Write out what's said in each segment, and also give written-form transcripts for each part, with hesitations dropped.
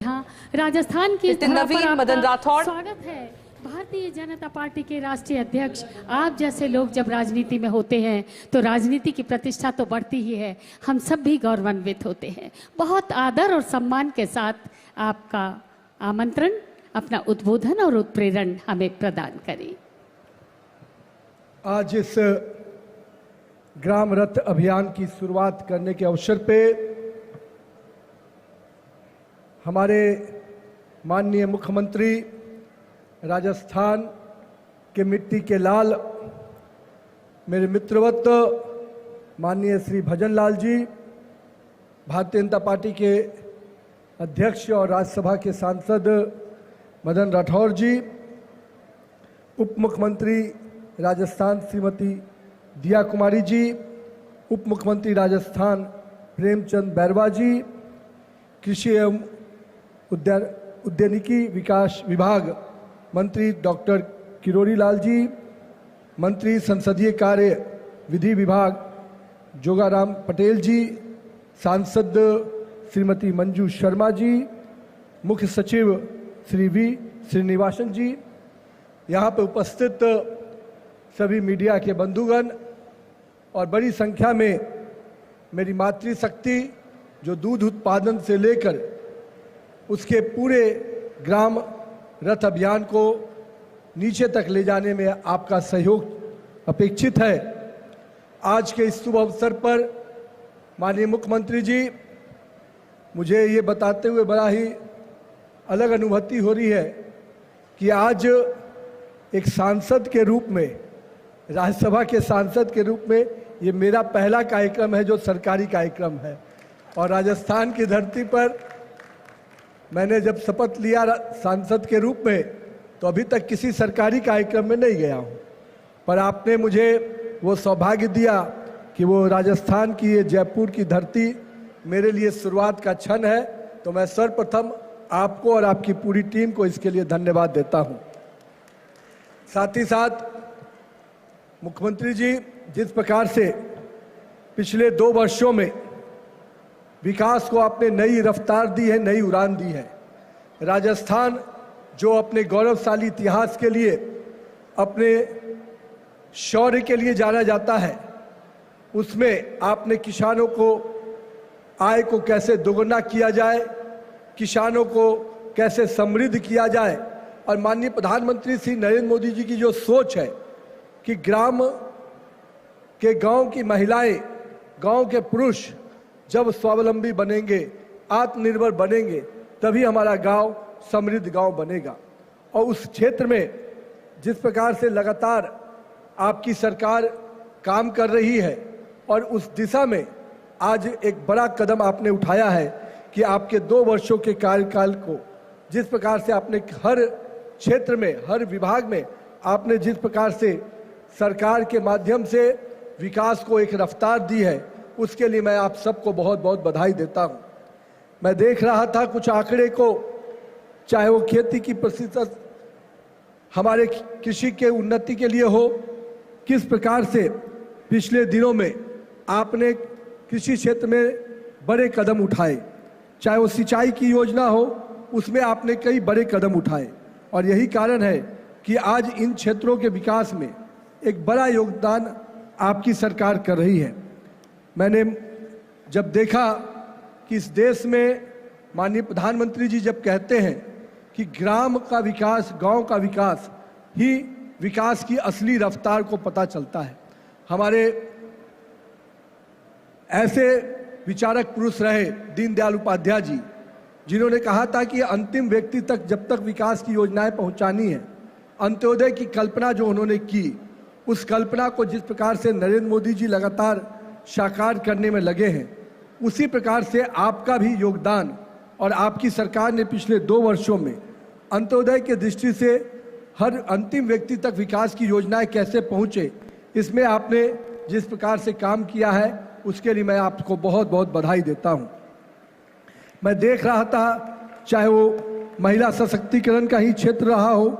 हाँ, राजस्थान की नवीन मदन राठौड़। स्वागत है। भारतीय जनता पार्टी के राष्ट्रीय अध्यक्ष, आप जैसे लोग जब राजनीति में होते हैं तो राजनीति की प्रतिष्ठा तो बढ़ती ही है, हम सब भी गौरवान्वित होते हैं। बहुत आदर और सम्मान के साथ आपका आमंत्रण, अपना उद्बोधन और उत्प्रेरण हमें प्रदान करें। आज इस ग्राम रथ अभियान की शुरुआत करने के अवसर पे हमारे माननीय मुख्यमंत्री राजस्थान के मिट्टी के लाल, मेरे मित्रवत माननीय श्री भजन लाल जी, भारतीय जनता पार्टी के अध्यक्ष और राज्यसभा के सांसद मदन राठौर जी, उप मुख्यमंत्री राजस्थान श्रीमती दिया कुमारी जी, उप मुख्यमंत्री राजस्थान प्रेमचंद बैरवा जी, कृषि एवं उद्यानिकी विकास विभाग मंत्री डॉक्टर किरोड़ी लाल जी, मंत्री संसदीय कार्य विधि विभाग जोगाराम पटेल जी, सांसद श्रीमती मंजू शर्मा जी, मुख्य सचिव श्री वी श्रीनिवासन जी, यहाँ पर उपस्थित सभी मीडिया के बंधुगण और बड़ी संख्या में मेरी मातृशक्ति जो दूध उत्पादन से लेकर उसके पूरे ग्राम रथ अभियान को नीचे तक ले जाने में आपका सहयोग अपेक्षित है। आज के इस शुभ अवसर पर माननीय मुख्यमंत्री जी, मुझे ये बताते हुए बड़ा ही अलग अनुभूति हो रही है कि आज एक सांसद के रूप में, राज्यसभा के सांसद के रूप में ये मेरा पहला कार्यक्रम है जो सरकारी कार्यक्रम है। और राजस्थान की धरती पर मैंने जब शपथ लिया सांसद के रूप में तो अभी तक किसी सरकारी कार्यक्रम में नहीं गया हूँ, पर आपने मुझे वो सौभाग्य दिया कि वो राजस्थान की ये जयपुर की धरती मेरे लिए शुरुआत का क्षण है। तो मैं सर्वप्रथम आपको और आपकी पूरी टीम को इसके लिए धन्यवाद देता हूँ। साथ ही साथ मुख्यमंत्री जी, जिस प्रकार से पिछले 2 वर्षों में विकास को आपने नई रफ्तार दी है, नई उड़ान दी है, राजस्थान जो अपने गौरवशाली इतिहास के लिए, अपने शौर्य के लिए जाना जाता है, उसमें आपने किसानों को आय को कैसे दोगुना किया जाए, किसानों को कैसे समृद्ध किया जाए, और माननीय प्रधानमंत्री श्री नरेंद्र मोदी जी की जो सोच है कि गांव की महिलाएं, गांव के पुरुष जब स्वावलंबी बनेंगे, आत्मनिर्भर बनेंगे, तभी हमारा गांव समृद्ध गांव बनेगा। और उस क्षेत्र में जिस प्रकार से लगातार आपकी सरकार काम कर रही है और उस दिशा में आज एक बड़ा कदम आपने उठाया है कि आपके 2 वर्षों के कार्यकाल को जिस प्रकार से आपने हर क्षेत्र में, हर विभाग में आपने जिस प्रकार से सरकार के माध्यम से विकास को एक रफ्तार दी है, उसके लिए मैं आप सबको बहुत बहुत बधाई देता हूं। मैं देख रहा था कुछ आंकड़े को, चाहे वो खेती की प्रतिशत हमारे कृषि के उन्नति के लिए हो, किस प्रकार से पिछले दिनों में आपने कृषि क्षेत्र में बड़े कदम उठाए, चाहे वो सिंचाई की योजना हो, उसमें आपने कई बड़े कदम उठाए। और यही कारण है कि आज इन क्षेत्रों के विकास में एक बड़ा योगदान आपकी सरकार कर रही है। मैंने जब देखा कि इस देश में माननीय प्रधानमंत्री जी जब कहते हैं कि ग्राम का विकास, गांव का विकास ही विकास की असली रफ्तार को पता चलता है। हमारे ऐसे विचारक पुरुष रहे दीनदयाल उपाध्याय जी, जिन्होंने कहा था कि अंतिम व्यक्ति तक जब तक विकास की योजनाएं पहुंचानी है, अंत्योदय की कल्पना जो उन्होंने की, उस कल्पना को जिस प्रकार से नरेंद्र मोदी जी लगातार साकार करने में लगे हैं, उसी प्रकार से आपका भी योगदान और आपकी सरकार ने पिछले 2 वर्षों में अंत्योदय के दृष्टि से हर अंतिम व्यक्ति तक विकास की योजनाएं कैसे पहुंचे, इसमें आपने जिस प्रकार से काम किया है, उसके लिए मैं आपको बहुत बहुत बधाई देता हूं। मैं देख रहा था, चाहे वो महिला सशक्तिकरण का ही क्षेत्र रहा हो,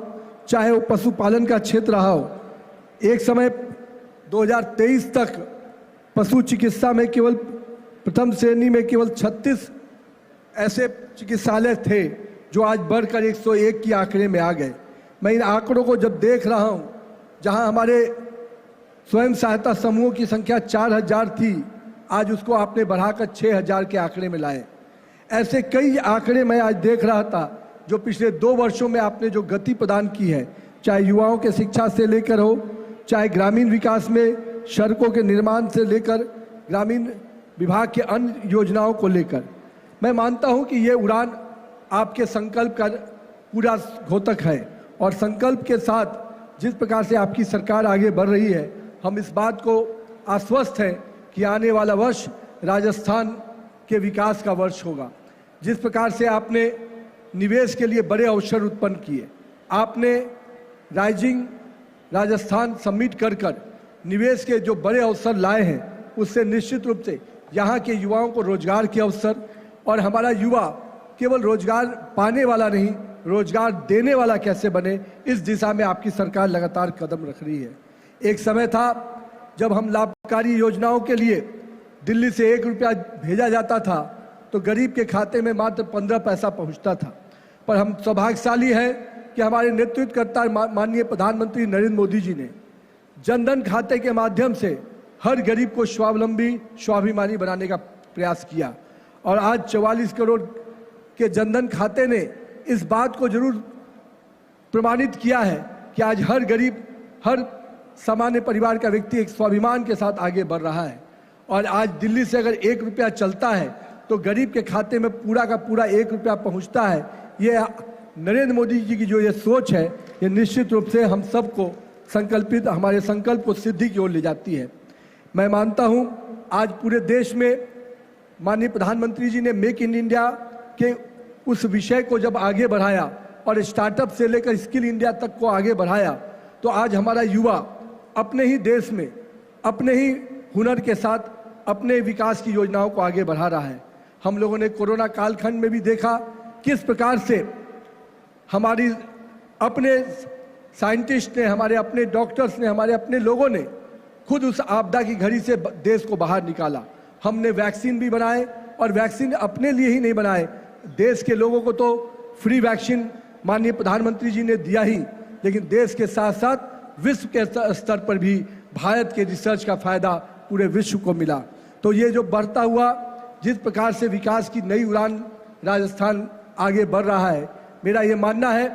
चाहे वो पशुपालन का क्षेत्र रहा हो, एक समय 2023 तक पशु चिकित्सा में केवल प्रथम श्रेणी में केवल 36 ऐसे चिकित्सालय थे जो आज बढ़कर 101 की आंकड़े में आ गए। मैं इन आंकड़ों को जब देख रहा हूं, जहां हमारे स्वयं सहायता समूहों की संख्या 4000 थी, आज उसको आपने बढ़ाकर 6000 के आंकड़े में लाए। ऐसे कई आंकड़े मैं आज देख रहा था जो पिछले 2 वर्षों में आपने जो गति प्रदान की है, चाहे युवाओं के शिक्षा से लेकर हो, चाहे ग्रामीण विकास में सड़कों के निर्माण से लेकर ग्रामीण विभाग के अन्य योजनाओं को लेकर। मैं मानता हूं कि ये उड़ान आपके संकल्प का पूरा द्योतक है और संकल्प के साथ जिस प्रकार से आपकी सरकार आगे बढ़ रही है, हम इस बात को आश्वस्त हैं कि आने वाला वर्ष राजस्थान के विकास का वर्ष होगा। जिस प्रकार से आपने निवेश के लिए बड़े अवसर उत्पन्न किए, आपने राइजिंग राजस्थान समिट कर निवेश के जो बड़े अवसर लाए हैं, उससे निश्चित रूप से यहाँ के युवाओं को रोजगार के अवसर, और हमारा युवा केवल रोजगार पाने वाला नहीं, रोजगार देने वाला कैसे बने, इस दिशा में आपकी सरकार लगातार कदम रख रही है। एक समय था जब हम लाभकारी योजनाओं के लिए दिल्ली से 1 रुपया भेजा जाता था तो गरीब के खाते में मात्र 15 पैसा पहुंचता था। पर हम सौभाग्यशाली हैं कि हमारे नेतृत्वकर्ता माननीय प्रधानमंत्री नरेंद्र मोदी जी ने जनधन खाते के माध्यम से हर गरीब को स्वावलंबी स्वाभिमानी बनाने का प्रयास किया और आज 44 करोड़ के जनधन खाते ने इस बात को जरूर प्रमाणित किया है कि आज हर गरीब, हर सामान्य परिवार का व्यक्ति एक स्वाभिमान के साथ आगे बढ़ रहा है। और आज दिल्ली से अगर 1 रुपया चलता है तो गरीब के खाते में पूरा का पूरा 1 रुपया पहुंचता है। ये नरेंद्र मोदी जी की जो ये सोच है, ये निश्चित रूप से हम सबको संकल्पित, हमारे संकल्प को सिद्धि की ओर ले जाती है। मैं मानता हूं आज पूरे देश में माननीय प्रधानमंत्री जी ने मेक इन इंडिया के उस विषय को जब आगे बढ़ाया और स्टार्टअप से लेकर स्किल इंडिया तक को आगे बढ़ाया, तो आज हमारा युवा अपने ही देश में अपने ही हुनर के साथ अपने विकास की योजनाओं को आगे बढ़ा रहा है। हम लोगों ने कोरोना कालखंड में भी देखा किस प्रकार से हमारी अपने साइंटिस्ट ने, हमारे अपने डॉक्टर्स ने, हमारे अपने लोगों ने खुद उस आपदा की घड़ी से देश को बाहर निकाला। हमने वैक्सीन भी बनाए और वैक्सीन अपने लिए ही नहीं बनाए, देश के लोगों को तो फ्री वैक्सीन माननीय प्रधानमंत्री जी ने दिया ही, लेकिन देश के साथ साथ विश्व के स्तर पर भी भारत के रिसर्च का फायदा पूरे विश्व को मिला। तो ये जो बढ़ता हुआ जिस प्रकार से विकास की नई उड़ान राजस्थान आगे बढ़ रहा है, मेरा ये मानना है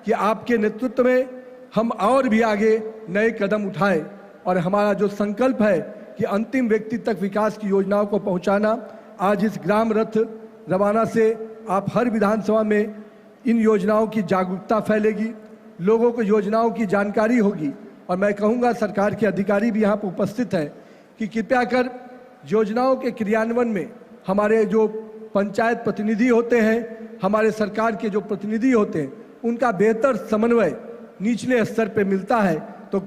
कि आपके नेतृत्व में हम और भी आगे नए कदम उठाएं और हमारा जो संकल्प है कि अंतिम व्यक्ति तक विकास की योजनाओं को पहुंचाना, आज इस ग्राम रथ रवाना से आप हर विधानसभा में इन योजनाओं की जागरूकता फैलेगी, लोगों को योजनाओं की जानकारी होगी। और मैं कहूँगा सरकार के अधिकारी भी यहाँ पर उपस्थित हैं कि कृपया कर योजनाओं के क्रियान्वयन में हमारे जो पंचायत प्रतिनिधि होते हैं, हमारे सरकार के जो प्रतिनिधि होते हैं, उनका बेहतर समन्वय निचले स्तर पे मिलता है तो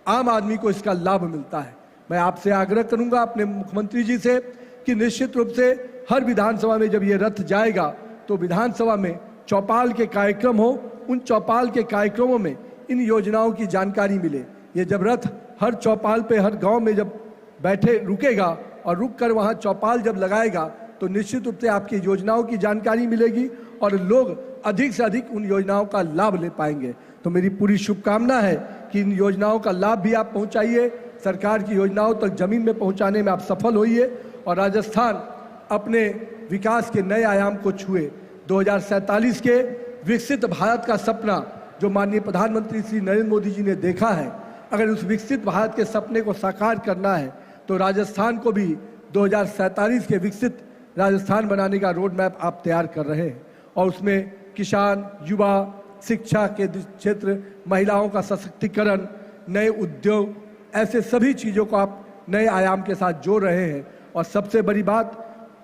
आम आदमी को इसका लाभ मिलता है। मैं आपसे आग्रह करूंगा अपने मुख्यमंत्री जी से कि निश्चित रूप से हर विधानसभा में जब ये रथ जाएगा तो विधानसभा में चौपाल के कार्यक्रम हो, उन चौपाल के कार्यक्रमों में इन योजनाओं की जानकारी मिले। ये जब रथ हर चौपाल पे, हर गांव में जब बैठे रुकेगा और रुक कर वहाँ चौपाल जब लगाएगा तो निश्चित रूप से आपकी योजनाओं की जानकारी मिलेगी और लोग अधिक से अधिक उन योजनाओं का लाभ ले पाएंगे। तो मेरी पूरी शुभकामना है कि इन योजनाओं का लाभ भी आप पहुंचाइए, सरकार की योजनाओं तक जमीन में पहुंचाने में आप सफल होइए और राजस्थान अपने विकास के नए आयाम को छुए। 2047 के विकसित भारत का सपना जो माननीय प्रधानमंत्री श्री नरेंद्र मोदी जी ने देखा है, अगर उस विकसित भारत के सपने को साकार करना है तो राजस्थान को भी 2047 के विकसित राजस्थान बनाने का रोड मैप आप तैयार कर रहे हैं और उसमें किसान, युवा, शिक्षा के क्षेत्र, महिलाओं का सशक्तिकरण, नए उद्योग, ऐसे सभी चीज़ों को आप नए आयाम के साथ जोड़ रहे हैं। और सबसे बड़ी बात,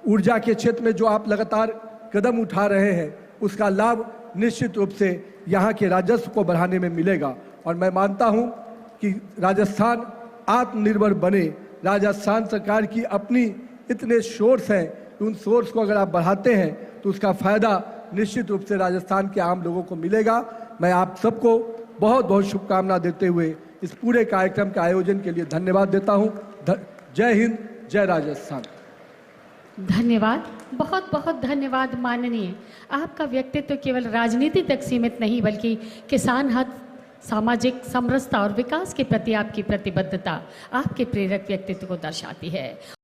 ऊर्जा के क्षेत्र में जो आप लगातार कदम उठा रहे हैं उसका लाभ निश्चित रूप से यहाँ के राजस्व को बढ़ाने में मिलेगा। और मैं मानता हूँ कि राजस्थान आत्मनिर्भर बने। राजस्थान सरकार की अपनी इतने सोर्स हैं कि उन सोर्स को अगर आप बढ़ाते हैं तो उसका फायदा निश्चित रूप से राजस्थान के आम लोगों को मिलेगा। मैं आप सबको बहुत बहुत शुभकामना देते हुए इस पूरे कार्यक्रम के आयोजन के लिए धन्यवाद देता हूँ। जय हिंद, जय राजस्थान। धन्यवाद। बहुत बहुत धन्यवाद माननीय। आपका व्यक्तित्व केवल राजनीति तक सीमित नहीं बल्कि किसान हक, सामाजिक समरसता और विकास के प्रति आपकी प्रतिबद्धता आपके प्रेरक व्यक्तित्व को दर्शाती है।